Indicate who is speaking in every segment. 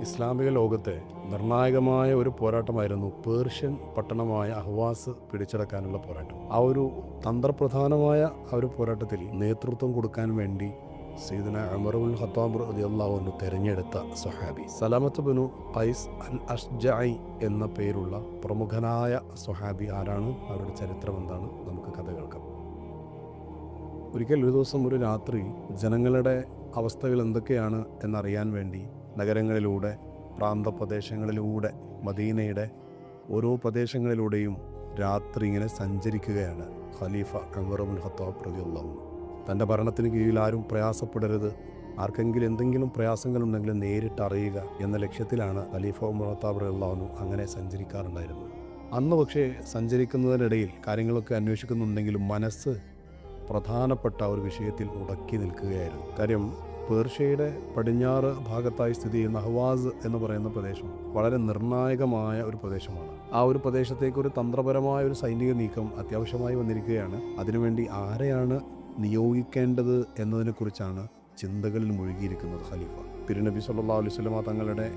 Speaker 1: ഇസ്ലാമിക ലോകത്തെ നിർണായകമായ ഒരു പോരാട്ടമായിരുന്നു പേർഷ്യൻ പട്ടണമായ അഹ്വാസ് പിടിച്ചടക്കാനുള്ള പോരാട്ടം. ആ ഒരു തന്ത്രപ്രധാനമായ ആ ഒരു പോരാട്ടത്തിൽ നേതൃത്വം കൊടുക്കാൻ വേണ്ടി സയ്യിദുനാ ഉമർ ഇബ്നുൽ ഖത്താബ് റളിയല്ലാഹു അൻഹു തെരഞ്ഞെടുത്ത സ്വഹാബി സലമത്ത് ബിനു ഖൈസ് അൽ അഷ്ജഈ എന്ന പേരുള്ള പ്രമുഖനായ സ്വഹാബി ആരാണ്, അവരുടെ ചരിത്രം എന്താണ്, നമുക്ക് കഥ കേൾക്കാം. ഒരിക്കൽ ഒരു ദിവസം ഒരു രാത്രി ജനങ്ങളുടെ അവസ്ഥകൾ എന്തൊക്കെയാണ് എന്നറിയാൻ വേണ്ടി നഗരങ്ങളിലൂടെ, പ്രാന്തപ്രദേശങ്ങളിലൂടെ, മദീനയുടെ ഓരോ പ്രദേശങ്ങളിലൂടെയും രാത്രി ഇങ്ങനെ സഞ്ചരിക്കുകയാണ് ഖലീഫ ഉമർ ഇബ്നുൽ ഖത്താബ് റളിയല്ലാഹു അൻഹു. തൻ്റെ ഭരണത്തിന് കീഴിൽ ആരും പ്രയാസപ്പെടരുത്, ആർക്കെങ്കിലും എന്തെങ്കിലും പ്രയാസങ്ങളുണ്ടെങ്കിൽ നേരിട്ട് അറിയുക എന്ന ലക്ഷ്യത്തിലാണ് ഖലീഫ ഉമർ ഖത്താബ് റളിയല്ലാഹു അൻഹു അങ്ങനെ സഞ്ചരിക്കാറുണ്ടായിരുന്നത്. അന്ന് പക്ഷേ സഞ്ചരിക്കുന്നതിനിടയിൽ കാര്യങ്ങളൊക്കെ അന്വേഷിക്കുന്നുണ്ടെങ്കിലും മനസ്സ് പ്രധാനപ്പെട്ട ഒരു വിഷയത്തിൽ ഉടക്കി നിൽക്കുകയായിരുന്നു. കാര്യം, പേർഷ്യയുടെ പടിഞ്ഞാറ് ഭാഗത്തായി സ്ഥിതി ചെയ്യുന്ന അഹ്വാസ് എന്ന് പറയുന്ന പ്രദേശം വളരെ നിർണായകമായ ഒരു പ്രദേശമാണ്. ആ ഒരു പ്രദേശത്തേക്ക് ഒരു തന്ത്രപരമായ ഒരു സൈനിക നീക്കം അത്യാവശ്യമായി വന്നിരിക്കുകയാണ്. അതിനുവേണ്ടി ആരെയാണ് നിയോഗിക്കേണ്ടത് എന്നതിനെക്കുറിച്ചാണ് ചിന്തകളിൽ മുഴുകിയിരിക്കുന്നത് ഖലീഫ. തിരുനബി സല്ലല്ലാഹു അലൈഹി വസല്ലമ തങ്ങളുടെ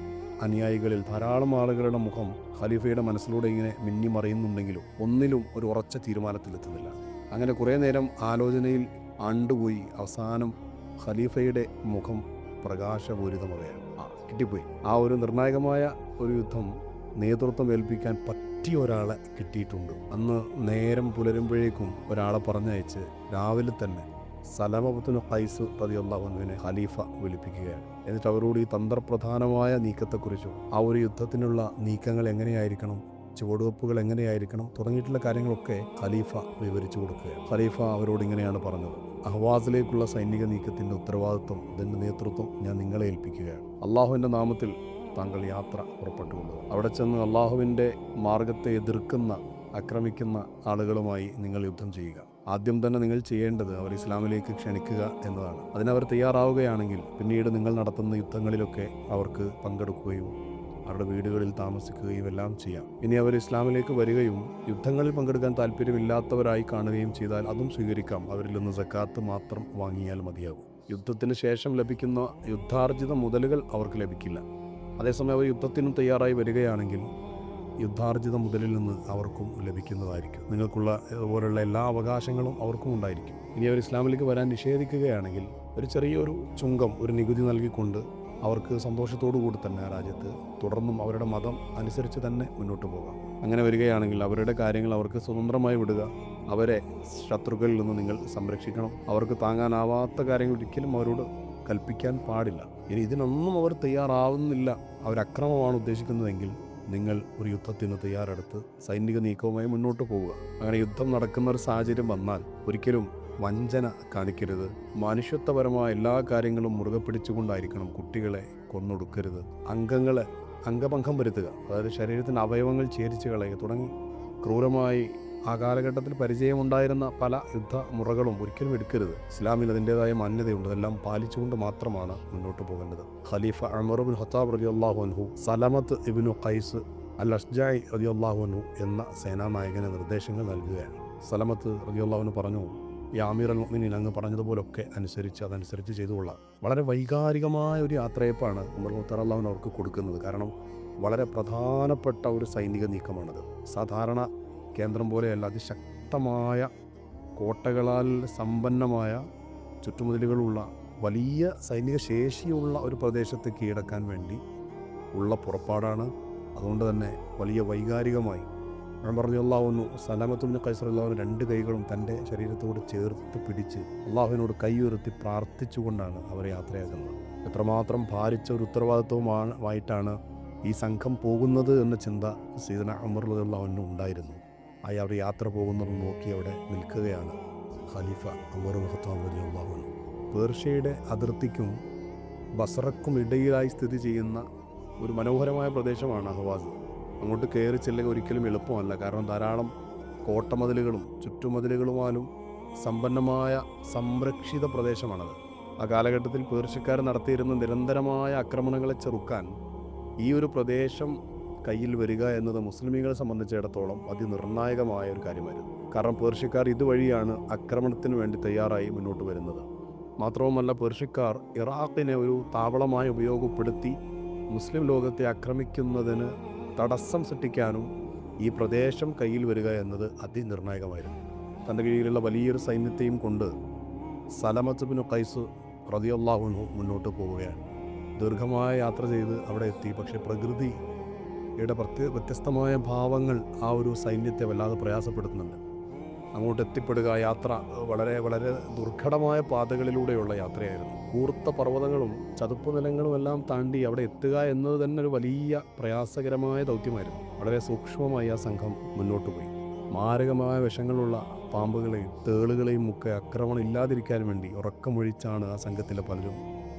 Speaker 1: അനുയായികളിൽ ധാരാളം ആളുകളുടെ മുഖം ഖലീഫയുടെ മനസ്സിലൂടെ ഇങ്ങനെ മിന്നി മറയുന്നുണ്ടെങ്കിലും ഒന്നിലും ഒരു ഉറച്ച തീരുമാനത്തിലെത്തുന്നില്ല. അങ്ങനെ കുറേ നേരം ആലോചനയിൽ ആണ്ടുപോയി അവസാനം ഖലീഫയുടെ മുഖം പ്രകാശപൂരിതമാവുകയാണ്. കിട്ടിപ്പോയി. ആ ഒരു നിർണായകമായ ഒരു യുദ്ധം നേതൃത്വം ഏൽപ്പിക്കാൻ പറ്റിയ ഒരാളെ കിട്ടിയിട്ടുണ്ട്. അന്ന് നേരം പുലരുമ്പോഴേക്കും ഒരാളെ പറഞ്ഞയച്ച് രാവിലെ തന്നെ സലമത്ത് ബിനു ഖൈസ് റളിയല്ലാഹു അൻഹുവിനെ ഖലീഫ വിളിപ്പിക്കുകയാണ്. എന്നിട്ട് അവരോട് ഈ തന്ത്രപ്രധാനമായ നീക്കത്തെക്കുറിച്ചും ആ ഒരു യുദ്ധത്തിനുള്ള നീക്കങ്ങൾ എങ്ങനെയായിരിക്കണം, ചുവടുവെപ്പുകൾ എങ്ങനെയായിരിക്കണം തുടങ്ങിയിട്ടുള്ള കാര്യങ്ങളൊക്കെ ഖലീഫ വിവരിച്ചു കൊടുക്കുകയാണ്. ഖലീഫ അവരോട് ഇങ്ങനെയാണ് പറഞ്ഞത്: അഹ്വാസിലേക്കുള്ള സൈനിക നീക്കത്തിൻ്റെ ഉത്തരവാദിത്വം, ഇതിൻ്റെ നേതൃത്വം ഞാൻ നിങ്ങളെ ഏൽപ്പിക്കുകയാണ്. അള്ളാഹുവിൻ്റെ നാമത്തിൽ താങ്കൾ യാത്ര പുറപ്പെട്ടുകൊള്ളുക. അവിടെ ചെന്ന് അള്ളാഹുവിൻ്റെ മാർഗത്തെ എതിർക്കുന്ന, ആക്രമിക്കുന്ന ആളുകളുമായി നിങ്ങൾ യുദ്ധം ചെയ്യുക. ആദ്യം തന്നെ നിങ്ങൾ ചെയ്യേണ്ടത് അവർ ഇസ്ലാമിലേക്ക് ക്ഷണിക്കുക എന്നതാണ്. അതിനവർ തയ്യാറാവുകയാണെങ്കിൽ പിന്നീട് നിങ്ങൾ നടത്തുന്ന യുദ്ധങ്ങളിലൊക്കെ അവർക്ക് പങ്കെടുക്കുകയും അവരുടെ വീടുകളിൽ താമസിക്കുകയും എല്ലാം ചെയ്യാം. ഇനി അവർ ഇസ്ലാമിലേക്ക് വരികയും യുദ്ധങ്ങളിൽ പങ്കെടുക്കാൻ താല്പര്യമില്ലാത്തവരായി കാണുകയും ചെയ്താൽ അതും സ്വീകരിക്കാം. അവരിൽ നിന്ന് സക്കാത്ത് മാത്രം വാങ്ങിയാൽ മതിയാകും. യുദ്ധത്തിന് ശേഷം ലഭിക്കുന്ന യുദ്ധാർജിത മുതലുകൾ അവർക്ക് ലഭിക്കില്ല. അതേസമയം അവർ യുദ്ധത്തിനും തയ്യാറായി വരികയാണെങ്കിൽ യുദ്ധാർജിത മുതലിൽ നിന്ന് അവർക്കും ലഭിക്കുന്നതായിരിക്കും. നിങ്ങൾക്കുള്ള അതുപോലുള്ള എല്ലാ അവകാശങ്ങളും അവർക്കും ഉണ്ടായിരിക്കും. ഇനി അവർ ഇസ്ലാമിലേക്ക് വരാൻ നിഷേധിക്കുകയാണെങ്കിൽ ഒരു ചെറിയൊരു ചുങ്കം, ഒരു നികുതി നൽകിക്കൊണ്ട് അവർക്ക് സന്തോഷത്തോടു കൂടി തന്നെ ആ രാജ്യത്ത് തുടർന്നും അവരുടെ മതം അനുസരിച്ച് തന്നെ മുന്നോട്ട് പോകാം. അങ്ങനെ വരികയാണെങ്കിൽ അവരുടെ കാര്യങ്ങൾ അവർക്ക് സ്വതന്ത്രമായി വിടുക. അവരെ ശത്രുക്കളിൽ നിന്ന് നിങ്ങൾ സംരക്ഷിക്കണം. അവർക്ക് താങ്ങാനാവാത്ത കാര്യങ്ങൾ ഒരിക്കലും അവരോട് കൽപ്പിക്കാൻ പാടില്ല. ഇനി ഇതിനൊന്നും അവർ തയ്യാറാവുന്നില്ല, അവരക്രമമാണ് ഉദ്ദേശിക്കുന്നതെങ്കിൽ നിങ്ങൾ ഒരു യുദ്ധത്തിന് തയ്യാറെടുത്ത് സൈനിക നീക്കവുമായി മുന്നോട്ട് പോവുക. അങ്ങനെ യുദ്ധം നടക്കുന്ന ഒരു സാഹചര്യം വന്നാൽ ഒരിക്കലും വഞ്ചന കാണിക്കരുത്. മനുഷ്യത്വപരമായ എല്ലാ കാര്യങ്ങളും മുറുകെ പിടിച്ചുകൊണ്ടായിരിക്കണം. കുട്ടികളെ കൊന്നൊടുക്കരുത്, അംഗങ്ങളെ അംഗഭംഗം വരുത്തുക, അതായത് ശരീരത്തിൻ്റെ അവയവങ്ങൾ ഛേദിച്ച് കളയുക തുടങ്ങി ക്രൂരമായി ആ കാലഘട്ടത്തിൽ പരിചയമുണ്ടായിരുന്ന പല യുദ്ധമുറകളും ഒരിക്കലും എടുക്കരുത്. ഇസ്ലാമിൽ അതിൻ്റേതായ മാന്യതയുണ്ട്. അതെല്ലാം പാലിച്ചുകൊണ്ട് മാത്രമാണ് മുന്നോട്ട് പോകേണ്ടത്. ഖലീഫ ഉമർ ഇബ്നുൽ ഖത്താബ് റളിയല്ലാഹു അൻഹു സലമത്ത് ഇബ്നു ഖൈസ് അൽ അഷ്ജഈ റളിയല്ലാഹു അൻഹു എന്ന സേനാനായകന് നിർദ്ദേശങ്ങൾ നൽകുകയാണ്. സലമത്ത് റളിയല്ലാഹു അൻഹു പറഞ്ഞു: ഈ അമീർ അൽ മുഅ്മിനീൻ അങ്ങ് പറഞ്ഞതുപോലൊക്കെ അതനുസരിച്ച് ചെയ്തുകൊള്ളാം. വളരെ വൈകാരികമായ ഒരു യാത്രയപ്പാണ് ഉമർ റളിയല്ലാഹു അൻഹു അവർക്ക് കൊടുക്കുന്നത്. കാരണം വളരെ പ്രധാനപ്പെട്ട ഒരു സൈനിക നീക്കമാണത്. സാധാരണ കേന്ദ്രം പോലെയല്ല, അതിശക്തമായ കോട്ടകളാൽ സമ്പന്നമായ ചുറ്റുമതിലുകളുള്ള വലിയ സൈനിക ശേഷിയുള്ള ഒരു പ്രദേശത്ത് കീഴടക്കാൻ വേണ്ടി ഉള്ള പുറപ്പാടാണ്. അതുകൊണ്ട് തന്നെ വലിയ വൈകാരികമായി ഉമർ റളിയല്ലാഹു അൻഹു സലമത്ത് ഇബ്നു ഖൈസ് റളിയല്ലാഹു അൻഹു രണ്ട് കൈകളും തൻ്റെ ശരീരത്തോട് ചേർത്ത് പിടിച്ച് അള്ളാഹുവിനോട് കൈ ഉയർത്തി പ്രാർത്ഥിച്ചുകൊണ്ടാണ് അവർ യാത്രയാക്കുന്നത്. എത്രമാത്രം ഭാരിച്ച ഒരു ഉത്തരവാദിത്വമായിട്ടാണ് ഈ സംഘം പോകുന്നത് എന്ന ചിന്ത സയ്യിദുനാ ഉമർ റളിയല്ലാഹു അൻഹു ഉണ്ടായിരുന്നു. അവർ യാത്ര പോകുന്നത് നോക്കി അവിടെ നിൽക്കുകയാണ് ഖലീഫ ഉമർ ഇബ്നുൽ ഖത്താബ് റളിയല്ലാഹു അൻഹു. പേർഷ്യയുടെ അതിർത്തിക്കും ബസറക്കും ഇടയിലായി സ്ഥിതി ചെയ്യുന്ന ഒരു മനോഹരമായ പ്രദേശമാണ് അഹ്വാസ്. അങ്ങോട്ട് കയറി ചെല്ലുക ഒരിക്കലും എളുപ്പമല്ല. കാരണം ധാരാളം കോട്ടമതിലുകളും ചുറ്റുമതിലുകളുമാലും സമ്പന്നമായ സംരക്ഷിത പ്രദേശമാണത്. ആ കാലഘട്ടത്തിൽ പേർഷ്യക്കാർ നടത്തിയിരുന്ന നിരന്തരമായ ആക്രമണങ്ങളെ ചെറുക്കാൻ ഈ ഒരു പ്രദേശം കയ്യിൽ വരിക എന്നത് മുസ്ലിമീങ്ങളെ സംബന്ധിച്ചിടത്തോളം അതിനിർണായകമായ ഒരു കാര്യമായിരുന്നു. കാരണം പേർഷ്യക്കാർ ഇതുവഴിയാണ് ആക്രമണത്തിന് വേണ്ടി തയ്യാറായി മുന്നോട്ട് വരുന്നത്. മാത്രവുമല്ല, പേർഷ്യക്കാർ ഇറാഖിനെ ഒരു താവളമായി ഉപയോഗപ്പെടുത്തി മുസ്ലിം ലോകത്തെ ആക്രമിക്കുന്നതിന് തടസ്സം സൃഷ്ടിക്കാനും ഈ പ്രദേശം കയ്യിൽ വരിക എന്നത് അതിനിർണായകമായിരുന്നു. തൻ്റെ കീഴിലുള്ള വലിയൊരു സൈന്യത്തെയും കൊണ്ട് സലമത്ത് ബിൻ ഖൈസ് റളിയല്ലാഹു അൻഹു മുന്നോട്ട് പോവുകയാണ്. ദീർഘമായ യാത്ര ചെയ്ത് അവിടെ എത്തി. പക്ഷേ പ്രകൃതിയുടെ വ്യത്യസ്തമായ ഭാവങ്ങൾ ആ ഒരു സൈന്യത്തെ വല്ലാതെ പ്രയാസപ്പെടുത്തുന്നുണ്ട്. അങ്ങോട്ട് എത്തിപ്പെടുക, യാത്ര വളരെ വളരെ ദുർഘടമായ പാതകളിലൂടെയുള്ള യാത്രയായിരുന്നു. കൂർത്ത പർവ്വതങ്ങളും ചതുപ്പ് നിലങ്ങളും എല്ലാം താണ്ടി അവിടെ എത്തുക എന്നത് തന്നെ ഒരു വലിയ പ്രയാസകരമായ ദൗത്യമായിരുന്നു. വളരെ സൂക്ഷ്മമായി ആ സംഘം മുന്നോട്ട് പോയി. മാരകമായ വിഷങ്ങളുള്ള പാമ്പുകളെയും തേളുകളെയും ഒക്കെ ആക്രമണം ഇല്ലാതിരിക്കാൻ വേണ്ടി ഉറക്കമൊഴിച്ചാണ് ആ സംഘത്തിലെ പലരും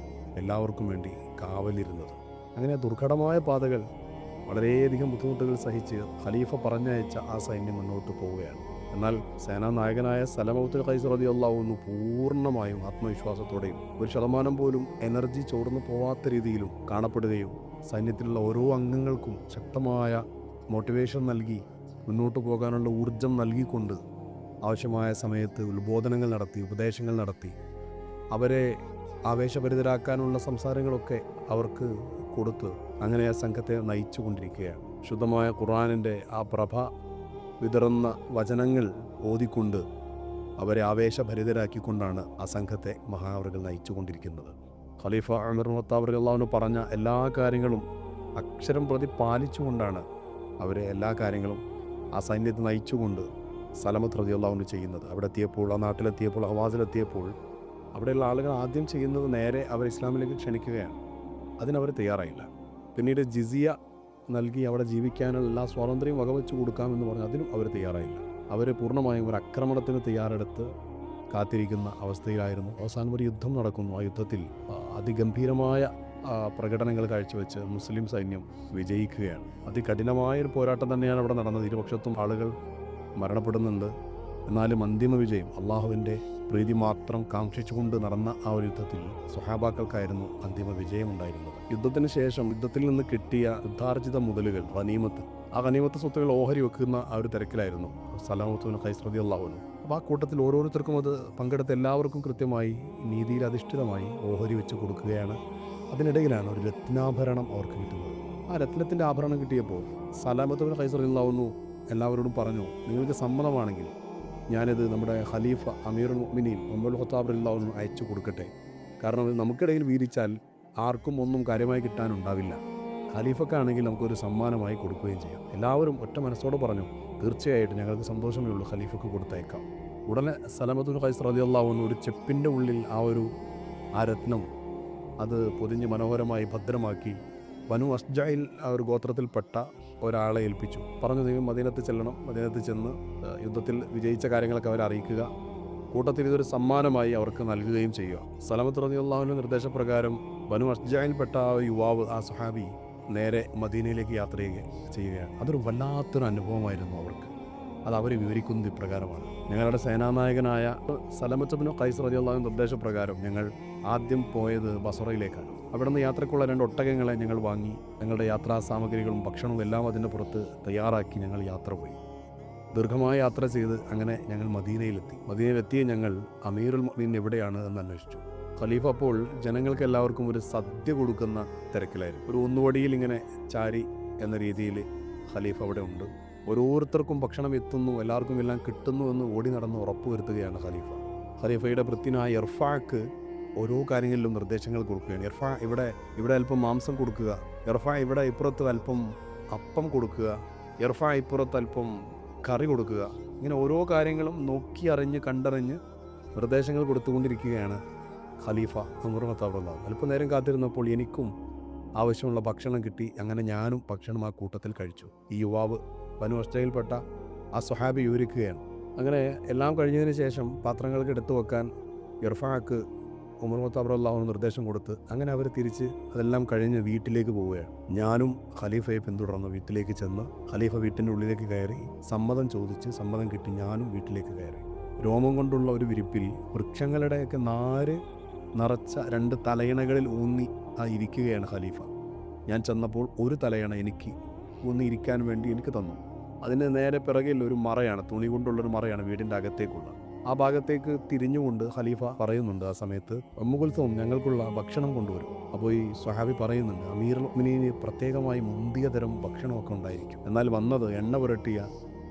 Speaker 1: എല്ലാവർക്കും വേണ്ടി കാവലിരുന്നത്. അങ്ങനെ ദുർഘടമായ പാതകൾ, വളരെയധികം ബുദ്ധിമുട്ടുകൾ സഹിച്ച് ഖലീഫ പറഞ്ഞയച്ച ആ സൈന്യം മുന്നോട്ട് പോവുകയാണ്. എന്നാൽ സേനാനായകനായ സലമത്ത് ബിൻ ഖൈസ് റളിയല്ലാഹു അൻഹു പൂർണ്ണമായും ആത്മവിശ്വാസത്തോടെയും 1% പോലും എനർജി ചോർന്നു പോവാത്ത രീതിയിലും കാണപ്പെടുകയും സൈന്യത്തിലുള്ള ഓരോ അംഗങ്ങൾക്കും ശക്തമായ മോട്ടിവേഷൻ നൽകി മുന്നോട്ട് പോകാനുള്ള ഊർജം നൽകിക്കൊണ്ട് ആവശ്യമായ സമയത്ത് ഉത്ബോധനങ്ങൾ നടത്തി, ഉപദേശങ്ങൾ നടത്തി, അവരെ ആവേശഭരിതരാക്കാനുള്ള സംസാരങ്ങളൊക്കെ അവർക്ക് കൊടുത്ത് അങ്ങനെ ആ സംഘത്തെ നയിച്ചു കൊണ്ടിരിക്കുകയാണ്. ശുദ്ധമായ ഖുർആനിൻ്റെ ആ പ്രഭ വിതറുന്ന വചനങ്ങൾ ഓതിക്കൊണ്ട് അവരെ ആവേശഭരിതരാക്കിക്കൊണ്ടാണ് ആ സംഘത്തെ മഹാവറുകൾ നയിച്ചു കൊണ്ടിരിക്കുന്നത്. ഖലീഫ ഉമർ ബിൻ ഖത്താബ് റളിയല്ലാഹു അൻഹു പറഞ്ഞ എല്ലാ കാര്യങ്ങളും അക്ഷരം പ്രതി പാലിച്ചുകൊണ്ടാണ് അവരെ എല്ലാ കാര്യങ്ങളും ആ സൈന്യത്തെ നയിച്ചുകൊണ്ട് സലമത്ത് റളിയല്ലാഹു അൻഹു ചെയ്യുന്നത്. അവിടെ എത്തിയപ്പോൾ, ആ നാട്ടിലെത്തിയപ്പോൾ, ഹവാസിലെത്തിയപ്പോൾ അവിടെയുള്ള ആളുകൾ ആദ്യം ചെയ്യുന്നത് നേരെ അവർ ഇസ്ലാമിലേക്ക് ക്ഷണിക്കുകയാണ്. അതിനവർ തയ്യാറായില്ല. പിന്നീട് ജിസിയ നൽകി അവിടെ ജീവിക്കാനുള്ള എല്ലാ സ്വാതന്ത്ര്യം വകവെച്ച് കൊടുക്കാമെന്ന് പറഞ്ഞ് അതിനും അവർ തയ്യാറായില്ല. അവർ പൂർണ്ണമായും ഒരു ആക്രമണത്തിന് തയ്യാറെടുത്ത് കാത്തിരിക്കുന്ന അവസ്ഥയിലായിരുന്നു. അവസാനം ഒരു യുദ്ധം നടക്കുന്നു. ആ യുദ്ധത്തിൽ അതിഗംഭീരമായ പ്രകടനങ്ങൾ കാഴ്ചവെച്ച് മുസ്ലിം സൈന്യം വിജയിക്കുകയാണ്. അതികഠിനമായൊരു പോരാട്ടം തന്നെയാണ് അവിടെ നടന്നത്. ഇരുപക്ഷത്തും ആളുകൾ മരണപ്പെടുന്നുണ്ട്. എന്നാലും അന്തിമ വിജയം അള്ളാഹുവിൻ്റെ പ്രീതി മാത്രം കാക്ഷിച്ചുകൊണ്ട് നടന്ന ആ ഒരു യുദ്ധത്തിൽ സ്വഹാബാക്കൾക്കായിരുന്നു അന്തിമ വിജയമുണ്ടായിരുന്നത്. യുദ്ധത്തിന് ശേഷം യുദ്ധത്തിൽ നിന്ന് കിട്ടിയ യുദ്ധാർജിത മുതലുകൾ, ഗനീമത്ത്, ആ ഗനീമത്ത് സ്വത്തുകൾ ഓഹരി വെക്കുന്ന ആ ഒരു തിരക്കിലായിരുന്നു സലമത്ത് ബിൻ ഖൈസ് റളിയല്ലാഹു അൻഹു. അപ്പോൾ ആ കൂട്ടത്തിൽ ഓരോരുത്തർക്കും അത് പങ്കെടുത്ത എല്ലാവർക്കും കൃത്യമായി നീതിയിൽ അധിഷ്ഠിതമായി ഓഹരി വെച്ച് കൊടുക്കുകയാണ്. അതിനിടയിലാണ് ഒരു രത്നാഭരണം അവർക്ക് കിട്ടുന്നത്. ആ രത്നത്തിൻ്റെ ആഭരണം കിട്ടിയപ്പോൾ സലമത്ത് ബിൻ ഖൈസ് റളിയല്ലാഹു അൻഹു എല്ലാവരോടും പറഞ്ഞു, നിങ്ങൾക്ക് സമ്മതമാണെങ്കിൽ ഞാനിത് നമ്മുടെ ഖലീഫ അമീറുൽ മുഅ്മിനീൻ ഉമർ ബിൻ ഖത്താബ് റളിയല്ലാഹു അൻഹു അയച്ചു കൊടുക്കട്ടെ. കാരണം ഇത് നമുക്കിടയിൽ വീതിച്ചാൽ ആർക്കും ഒന്നും കാര്യമായി കിട്ടാനുണ്ടാവില്ല. ഖലീഫക്കാണെങ്കിൽ നമുക്കൊരു സമ്മാനമായി കൊടുക്കുകയും ചെയ്യാം. എല്ലാവരും ഒറ്റ മനസ്സോടെ പറഞ്ഞു, തീർച്ചയായിട്ടും ഞങ്ങൾക്ക് സന്തോഷമേ ഉള്ളൂ, ഖലീഫക്ക് കൊടുത്തയക്കാം. ഉടനെ സലമത്ത് ബിൻ ഖൈസ് റളിയല്ലാഹു അൻഹു ഒരു ചെപ്പിൻ്റെ ഉള്ളിൽ ആ രത്നം അത് പൊതിഞ്ഞ് മനോഹരമായി ഭദ്രമാക്കി ബനു അസ്ജയിൽ ആ ഒരു ഗോത്രത്തിൽപ്പെട്ട ഒരാളെ ഏൽപ്പിച്ചു. പറഞ്ഞു, നിങ്ങൾ മദീനത്ത് ചെല്ലണം, മദീനത്ത് ചെന്ന് യുദ്ധത്തിൽ വിജയിച്ച കാര്യങ്ങളൊക്കെ അവരെ അറിയിക്കുക, കൂട്ടത്തിൽ ഇതൊരു സമ്മാനമായി അവർക്ക് നൽകുകയും ചെയ്യുക. സലമത്ത് റളിയല്ലാഹു അൻഹുവിൻ്റെ നിർദ്ദേശപ്രകാരം ബനു അസ്ജയിൽപ്പെട്ട ആ യുവാവ്, ആ സ്വഹാബി നേരെ മദീനയിലേക്ക് യാത്ര ചെയ്യുകയാണ്. അതൊരു വല്ലാത്തൊരു അനുഭവമായിരുന്നു അവർക്ക്. അത് അവർ വിവരിക്കുന്നത് ഇപ്രകാരമാണ്: ഞങ്ങളുടെ സേനാനായകനായ സലമത്ത് ബിൻ ഖൈസ് റളിയല്ലാഹു അൻഹു നിർദ്ദേശപ്രകാരം ഞങ്ങൾ ആദ്യം പോയത് ബസറയിലേക്കാണ്. അവിടെ നിന്ന് യാത്രയ്ക്കുള്ള 2 ഒട്ടകങ്ങളെ ഞങ്ങൾ വാങ്ങി, ഞങ്ങളുടെ യാത്രാ സാമഗ്രികളും ഭക്ഷണവും എല്ലാം അതിൻ്റെ പുറത്ത് തയ്യാറാക്കി ഞങ്ങൾ യാത്ര പോയി. ദീർഘമായ യാത്ര ചെയ്ത് അങ്ങനെ ഞങ്ങൾ മദീനയിലെത്തിയ ഞങ്ങൾ അമീറുൽ മുഅ്മിനീൻ എവിടെയാണ് എന്ന് അന്വേഷിച്ചു. ഖലീഫ അപ്പോൾ ജനങ്ങൾക്ക് എല്ലാവർക്കും ഒരു സദ്യ കൊടുക്കുന്ന തിരക്കിലായിരുന്നു. ഒരു ഒന്നുവടിയിൽ ഇങ്ങനെ ചാരി എന്ന രീതിയിൽ ഖലീഫ അവിടെ ഉണ്ട്. ഓരോരുത്തർക്കും ഭക്ഷണം എത്തുന്നു, എല്ലാവർക്കും എല്ലാം കിട്ടുന്നു എന്ന് ഓടി നടന്ന് ഉറപ്പുവരുത്തുകയാണ് ഖലീഫയുടെ ഭൃത്യനായ ഇർഫാക്ക് ഓരോ കാര്യങ്ങളിലും നിർദ്ദേശങ്ങൾ കൊടുക്കുകയാണ്. ഇവിടെ അല്പം മാംസം കൊടുക്കുക, ഇവിടെ ഇപ്പുറത്ത് അല്പം അപ്പം കൊടുക്കുക, ഇപ്പുറത്ത് അല്പം കറി കൊടുക്കുക. ഇങ്ങനെ ഓരോ കാര്യങ്ങളും നോക്കി അറിഞ്ഞ് കണ്ടറിഞ്ഞ് നിർദ്ദേശങ്ങൾ കൊടുത്തുകൊണ്ടിരിക്കുകയാണ് ഖലീഫ ഉമർ ബിൻ ഖത്താബ് റളിയല്ലാഹു അൻഹു. അല്പനേരം കാത്തിരുന്നപ്പോൾ എനിക്കും ആവശ്യമുള്ള ഭക്ഷണം കിട്ടി. അങ്ങനെ ഞാനും ഭക്ഷണം ആ കൂട്ടത്തിൽ കഴിച്ചു. ഈ യുവാവ് ബനു അസ്ജയിൽപ്പെട്ട ആ സ്വഹാബി വിവരിക്കുകയാണ്. അങ്ങനെ എല്ലാം കഴിഞ്ഞതിന് ശേഷം പാത്രങ്ങൾക്ക് എടുത്തു വെക്കാൻ ഇർഫാക്ക് ഉമർ ബിൻ ഖത്താബ് റളിയല്ലാഹു അൻഹു നിർദ്ദേശം കൊടുത്ത് അങ്ങനെ അവർ തിരിച്ച് അതെല്ലാം കഴിഞ്ഞ് വീട്ടിലേക്ക് പോവുകയാണ്. ഞാനും ഖലീഫയെ പിന്തുടർന്ന് വീട്ടിലേക്ക് ചെന്ന് ഖലീഫ വീട്ടിൻ്റെ ഉള്ളിലേക്ക് കയറി സമ്മതം ചോദിച്ച് സമ്മതം കിട്ടി ഞാനും വീട്ടിലേക്ക് കയറി. രോമം കൊണ്ടുള്ള ഒരു വിരിപ്പിൽ വൃക്ഷങ്ങളുടെയൊക്കെ നാര് നിറച്ച 2 തലയിണകളിൽ ഊന്നി ഇരിക്കുകയാണ് ഖലീഫ. ഞാൻ ചെന്നപ്പോൾ ഒരു തലയണ എനിക്ക് ഊന്നി ഇരിക്കാൻ വേണ്ടി എനിക്ക് തന്നു. അതിന് നേരെ പിറകിൽ ഒരു മറയാണ്, തുണി കൊണ്ടുള്ളൊരു മറയാണ് വീടിൻ്റെ അകത്തേക്കുള്ള. ആ ഭാഗത്തേക്ക് തിരിഞ്ഞുകൊണ്ട് ഖലീഫ പറയുന്നുണ്ട് ആ സമയത്ത്, ഉമ്മു കുൽസൂം ഞങ്ങൾക്കുള്ള ഭക്ഷണം കൊണ്ടുവരും. അപ്പോൾ ഈ സ്വഹാബി പറയുന്നുണ്ട്, അമീറുൽ മുഅ്മിനീന് പ്രത്യേകമായി മുന്തിയ തരം ഭക്ഷണമൊക്കെ ഉണ്ടായിരിക്കും, എന്നാൽ വന്നത് എണ്ണ പുരട്ടിയ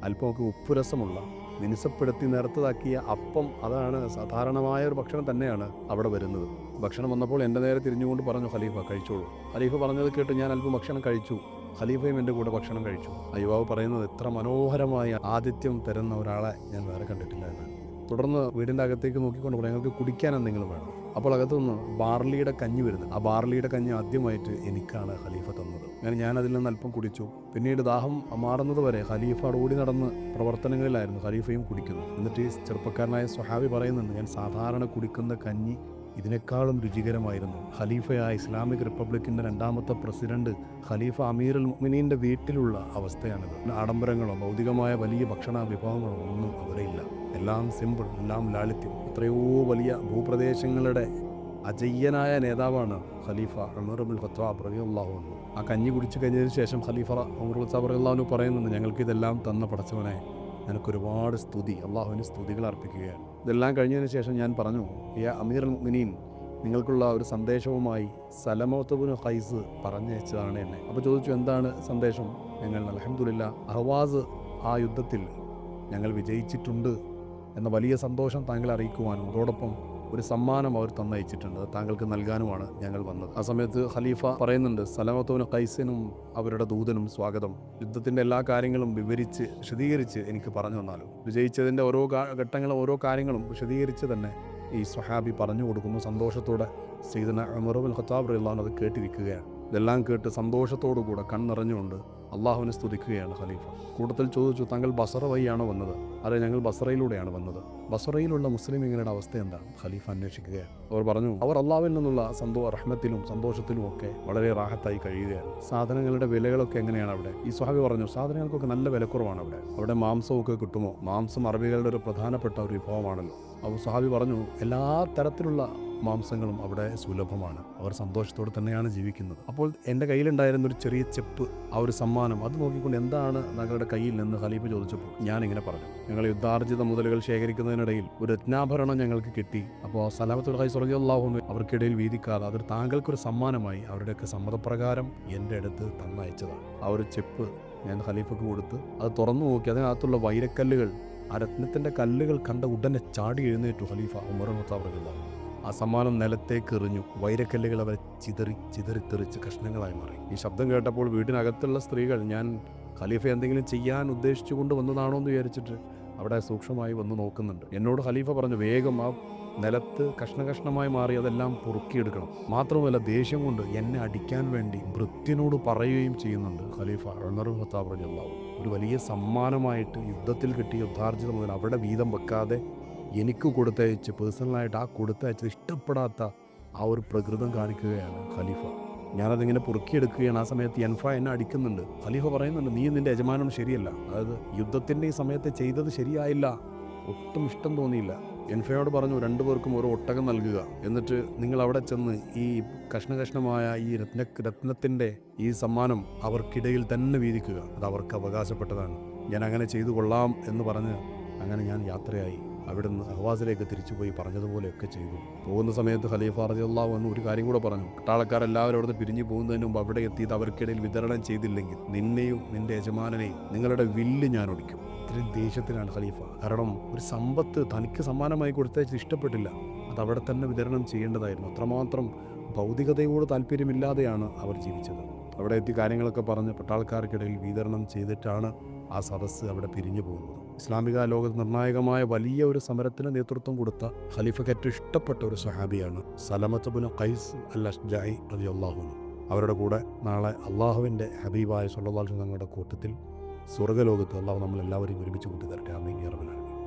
Speaker 1: അല്പമൊക്കെ ഉപ്പുരസമുള്ള മിനുസപ്പെടുത്തി നേർത്തതാക്കിയ അപ്പം, അതാണ് സാധാരണമായ ഒരു ഭക്ഷണം തന്നെയാണ് അവിടെ വരുന്നത്. ഭക്ഷണം വന്നപ്പോൾ എൻ്റെ നേരെ തിരിഞ്ഞുകൊണ്ട് പറഞ്ഞു, ഖലീഫ കഴിച്ചോളൂ. ഖലീഫ പറഞ്ഞത് കേട്ട് ഞാൻ അല്പം ഭക്ഷണം കഴിച്ചു. ഖലീഫയും എൻ്റെ കൂടെ ഭക്ഷണം കഴിച്ചു. ആ യുവാവ് പറയുന്നത്, ഇത്ര മനോഹരമായ ആതിഥ്യം തരുന്ന ഒരാളെ ഞാൻ വേറെ കണ്ടിട്ടില്ല എന്നാണ്. തുടർന്ന് വീടിൻ്റെ അകത്തേക്ക് നോക്കിക്കൊണ്ട് പറയും, ഞങ്ങൾക്ക് കുടിക്കാൻ എന്തെങ്കിലും വേണം. അപ്പോൾ അകത്തുനിന്ന് ബാർലിയുടെ കഞ്ഞി വരുന്നു. ആ ബാർലിയുടെ കഞ്ഞി ആദ്യമായിട്ട് എനിക്കാണ് ഖലീഫ തന്നത്. അങ്ങനെ ഞാൻ അതിൽ നിന്ന് അല്പം കുടിച്ചു. പിന്നീട് ദാഹം മാറുന്നത് വരെ ഖലീഫ ഓടി നടന്ന് പ്രവർത്തനങ്ങളിലായിരുന്നു. ഖലീഫയും കുടിക്കുന്നു. എന്നിട്ട് ഈ ചെറുപ്പക്കാരനായ സ്വഹാബി പറയുന്നുണ്ട്, ഞാൻ സാധാരണ കുടിക്കുന്ന കഞ്ഞി ഇതിനേക്കാളും രുചികരമായിരുന്നു. ഖലീഫയായ ഇസ്ലാമിക് റിപ്പബ്ലിക്കിൻ്റെ 2ാമത്തെ പ്രസിഡന്റ് ഖലീഫ അമീറുൽ മുഅ്മിനീൻ്റെ വീട്ടിലുള്ള അവസ്ഥയാണിത്. ആഡംബരങ്ങളോ ഭൗതികമായ വലിയ ഭക്ഷണ വിഭവങ്ങളോ ഒന്നും അവിടെയില്ല. എല്ലാം സിമ്പിൾ, എല്ലാം ലാളിത്യം. എത്രയോ വലിയ ഭൂപ്രദേശങ്ങളുടെ അജയ്യനായ നേതാവാണ് ഖലീഫ ഉമർ ഇബ്നുൽ ഖത്താബ് റളിയല്ലാഹു അൻഹു. ആ കഞ്ഞി കുടിച്ചു കഴിഞ്ഞതിന് ശേഷം ഖലീഫ ഉമർ ഖത്താബ് റളിയല്ലാഹു അൻഹു പറയുന്നുണ്ട്, ഞങ്ങൾക്കിതെല്ലാം തന്ന പടച്ചവനെ നിനക്കൊരുപാട് സ്തുതി, അള്ളാഹുവിന് സ്തുതികൾ അർപ്പിക്കുകയാണ്. ഇതെല്ലാം കഴിഞ്ഞതിന് ശേഷം ഞാൻ പറഞ്ഞു, യാ അമീറുൽ മുഅ്മിനീൻ, നിങ്ങൾക്കുള്ള ഒരു സന്ദേശവുമായി സലമത്ത് ഇബ്നു ഖൈസ് പറഞ്ഞയച്ചതാണ് എന്നെ. അപ്പോൾ ചോദിച്ചു, എന്താണ് സന്ദേശം? ഞങ്ങൾ അൽഹംദുലില്ലാ അഹ്വാസ് ആ യുദ്ധത്തിൽ ഞങ്ങൾ വിജയിച്ചിട്ടുണ്ട് എന്ന വലിയ സന്തോഷം താങ്കളെ അറിയിക്കുവാനും അതോടൊപ്പം ഒരു സമ്മാനം അവർ തന്നയച്ചിട്ടുണ്ട്, അത് താങ്കൾക്ക് നൽകാനുമാണ് ഞങ്ങൾ വന്നത്. ആ സമയത്ത് ഖലീഫ പറയുന്നുണ്ട്, സലമത്ത് ഇബ്നു ഖൈസിനും അവരുടെ ദൂതനും സ്വാഗതം. യുദ്ധത്തിൻ്റെ എല്ലാ കാര്യങ്ങളും വിശദീകരിച്ച് എനിക്ക് പറഞ്ഞു തന്നാലും, വിജയിച്ചതിൻ്റെ ഓരോ ഘട്ടങ്ങളും ഓരോ കാര്യങ്ങളും വിശദീകരിച്ച് തന്നെ ഈ സ്വഹാബി പറഞ്ഞു കൊടുക്കുന്നു. സന്തോഷത്തോടെ സയ്യിദുനാ ഉമർ ഇബ്നുൽ ഖത്താബ് റളിയല്ലാഹു അൻഹു അത് കേട്ടിരിക്കുകയാണ്. ഇതെല്ലാം കേട്ട് സന്തോഷത്തോടുകൂടെ കണ്ണിറഞ്ഞുകൊണ്ട് അള്ളാഹുവിനെ സ്തുതിക്കുകയാണ് ഖലീഫ. കൂട്ടത്തിൽ ചോദിച്ചു, താങ്കൾ ബസറ വഴിയാണോ വന്നത്? അതെ, ഞങ്ങൾ ബസറയിലൂടെയാണ് വന്നത്. ബസറയിലുള്ള മുസ്ലിമീങ്ങളുടെ അവസ്ഥ എന്താണ്? ഖലീഫ അന്വേഷിക്കുകയാണ്. അവർ പറഞ്ഞു, അവർ അള്ളാഹുവിൽ നിന്നുള്ള റഹ്മത്തിലും സന്തോഷത്തിലും ഒക്കെ വളരെ റാഹത്തായി കഴിയുകയാണ്. സാധനങ്ങളുടെ വിലകളൊക്കെ എങ്ങനെയാണ് അവിടെ? ഈ സ്വഹാബി പറഞ്ഞു, സാധനങ്ങൾക്കൊക്കെ നല്ല വിലക്കുറവാണ് അവിടെ മാംസമൊക്കെ കിട്ടുമോ? മാംസം അറബികളുടെ ഒരു പ്രധാനപ്പെട്ട ഒരു വിഭവമാണല്ലോ. അപ്പോൾ സ്വഹാബി പറഞ്ഞു, എല്ലാ തരത്തിലുള്ള മാംസങ്ങളും അവിടെ സുലഭമാണ്. അവർ സന്തോഷത്തോടെ തന്നെയാണ് ജീവിക്കുന്നത്. അപ്പോൾ എൻ്റെ കയ്യിലുണ്ടായിരുന്ന ഒരു ചെറിയ ചെപ്പ്, ആ ഒരു സമ്മാനം, അത് നോക്കിക്കൊണ്ട് എന്താണ് താങ്കളുടെ കയ്യിൽ നിന്ന് ഖലീഫ ചോദിച്ചപ്പോൾ ഞാനിങ്ങനെ പറഞ്ഞു, ഞങ്ങൾ യുദ്ധാർജിത മുതലുകൾ ശേഖരിക്കുന്നതിനിടയിൽ ഒരു രത്നാഭരണം ഞങ്ങൾക്ക് കിട്ടി. അപ്പോൾ സലമത്തുൽ ഖൈസ് റളിയല്ലാഹു അൻഹു അവർക്കിടയിൽ വീതിക്കാതെ അതൊരു താങ്കൾക്കൊരു സമ്മാനമായി അവരുടെയൊക്കെ സമ്മതപ്രകാരം എൻ്റെ അടുത്ത് തന്നയച്ചതാണ്. ആ ഒരു ചെപ്പ് ഞാൻ ഖലീഫക്ക് കൊടുത്ത് അത് തുറന്നു നോക്കി. അതിനകത്തുള്ള വൈരക്കല്ലുകൾ, ആ രത്നത്തിൻ്റെ കല്ലുകൾ കണ്ട ഉടനെ ചാടി എഴുന്നേറ്റു ഖലീഫ ഉമർ ഇബ്നുൽ ഖത്താബ് റളിയല്ലാഹു അൻഹു. ആ സമ്മാനം നിലത്തേക്ക് എറിഞ്ഞു. വൈരക്കല്ലുകൾ അവരെ ചിതറിത്തെറിച്ച് കഷ്ണങ്ങളായി മാറി. ഈ ശബ്ദം കേട്ടപ്പോൾ വീടിനകത്തുള്ള സ്ത്രീകൾ ഞാൻ ഖലീഫ എന്തെങ്കിലും ചെയ്യാൻ ഉദ്ദേശിച്ചു കൊണ്ട് വന്നതാണോ എന്ന് വിചാരിച്ചിട്ട് അവിടെ സൂക്ഷ്മമായി വന്ന് നോക്കുന്നുണ്ട്. എന്നോട് ഖലീഫ പറഞ്ഞു, വേഗം ആ നിലത്ത് കഷ്ണമായി മാറി അതെല്ലാം പൊറുക്കിയെടുക്കണം. മാത്രമല്ല ദേഷ്യം കൊണ്ട് എന്നെ അടിക്കാൻ വേണ്ടി ഭൃത്യനോട് പറയുകയും ചെയ്യുന്നുണ്ട് ഖലീഫ ഉമർ ഇബ്നുൽ ഖത്താബ് റളിയല്ലാഹു അൻഹു. ഒരു വലിയ സമ്മാനമായിട്ട് യുദ്ധത്തിൽ കിട്ടിയ യുദ്ധാർജിതം മുതൽ അവിടെ വീതം വെക്കാതെ എനിക്ക് കൊടുത്തയച്ച്, പേഴ്സണലായിട്ട് ആ കൊടുത്തയച്ചത് ഇഷ്ടപ്പെടാത്ത ആ ഒരു പ്രകൃതം കാണിക്കുകയാണ് ഖലീഫ. ഞാനതിങ്ങനെ പൊറുക്കിയെടുക്കുകയാണ്. ആ സമയത്ത് എൻഫ എന്നെ അടിക്കുന്നുണ്ട്. ഖലീഫ പറയുന്നുണ്ട്, നീ നിൻ്റെ യജമാനം ശരിയല്ല, അതായത് യുദ്ധത്തിൻ്റെ ഈ സമയത്ത് ചെയ്തത് ശരിയായില്ല, ഒട്ടും ഇഷ്ടം തോന്നിയില്ല. എൻഫയോട് പറഞ്ഞു, 2 പേർക്കും ഓരോ ഒട്ടകം നൽകുക, എന്നിട്ട് നിങ്ങൾ അവിടെ ചെന്ന് ഈ കഷ്ണമായ ഈ രത്നത്തിൻ്റെ ഈ സമ്മാനം അവർക്കിടയിൽ തന്നെ വീതിക്കുക, അത് അവർക്ക് അവകാശപ്പെട്ടതാണ്. ഞാൻ അങ്ങനെ ചെയ്തു കൊള്ളാം എന്ന് പറഞ്ഞ് അങ്ങനെ ഞാൻ യാത്രയായി. അവിടുന്ന് അഹ്വാസിലേക്ക് തിരിച്ചുപോയി പറഞ്ഞതുപോലെയൊക്കെ ചെയ്തു. പോകുന്ന സമയത്ത് ഖലീഫ റളിയല്ലാഹു അൻഹു ഒരു കാര്യം കൂടെ പറഞ്ഞു, പട്ടാളക്കാരെല്ലാവരും അവിടുന്ന് പിരിഞ്ഞു പോകുന്നതിന് മുമ്പ് അവിടെ എത്തിയത് അവർക്കിടയിൽ വിതരണം ചെയ്തില്ലെങ്കിൽ നിന്നെയും നിന്റെ യജമാനനെയും നിങ്ങളുടെ വില്ല് ഞാൻ ഒടിക്കും. ഇത്രയും ദേഷ്യത്തിലാണ് ഖലീഫ. കാരണം ഒരു സമ്പത്ത് തനിക്ക് സമ്മാനമായി കൊടുത്തയച്ച് ഇഷ്ടപ്പെട്ടില്ല, അത് അവിടെ തന്നെ വിതരണം ചെയ്യേണ്ടതായിരുന്നു. അത്രമാത്രം ഭൗതികതയോട് താല്പര്യമില്ലാതെയാണ് അവർ ജീവിച്ചത്. അവിടെ എത്തി കാര്യങ്ങളൊക്കെ പറഞ്ഞ് പട്ടാൾക്കാർക്കിടയിൽ വിതരണം ചെയ്തിട്ടാണ് ആ സദസ്സ് അവിടെ പിരിഞ്ഞു പോകുന്നത്. ഇസ്ലാമിക ലോകത്ത് നിർണായകമായ വലിയ ഒരു സമരത്തിന് നേതൃത്വം കൊടുത്ത ഖലീഫയ്ക്ക് ഏറ്റവും ഇഷ്ടപ്പെട്ട ഒരു സ്വഹാബിയാണ് സലമത്ത് ഇബ്നു ഖൈസ് അൽ അശ്ജഈ റളിയല്ലാഹു അൻഹു. അവരുടെ കൂടെ നാളെ അള്ളാഹുവിൻ്റെ ഹബീബായ സ്വല്ലല്ലാഹു അലൈഹി വസല്ലം തങ്ങളുടെ കൂട്ടത്തിൽ സ്വർഗ്ഗലോകത്ത് അള്ളാഹു നമ്മളെല്ലാവരെയും ഒരുമിച്ച് കൂട്ടി തരട്ടെ. ആമീൻ യാ റബ്ബൽ ആലമീൻ.